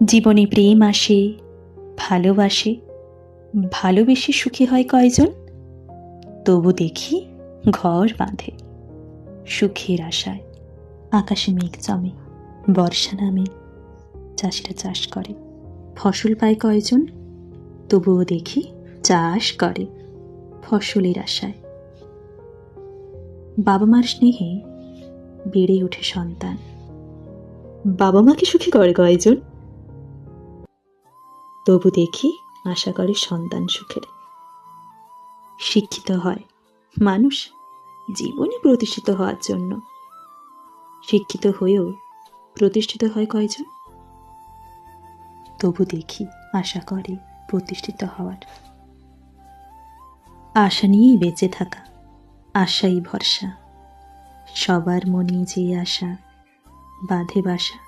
জীবনে প্রেম আসে, ভালোবাসে, ভালোবেসে সুখী হয় কয়জন? তবু দেখি ঘর বাঁধে সুখের আশায়। আকাশে মেঘ জমে, বর্ষা নামে, চাষিরা চাষ করে, ফসল পায় কয়জন? তবুও দেখি চাষ করে ফসলের আশায়। বাবা মার স্নেহে বেড়ে ওঠে সন্তান, বাবা মাকে সুখী করে কয়জন? তবু দেখি আশা করে সন্তান সুখের। শিক্ষিত হয় মানুষ জীবনে প্রতিষ্ঠিত হওয়ার জন্য, শিক্ষিত হয়েও প্রতিষ্ঠিত হয় কয়জন? তবু দেখি আশা করে প্রতিষ্ঠিত হওয়ার। আশা নিয়েই বেঁচে থাকা, আশাই ভরসা, সবার মনে যে আশা বাঁধে বাসা।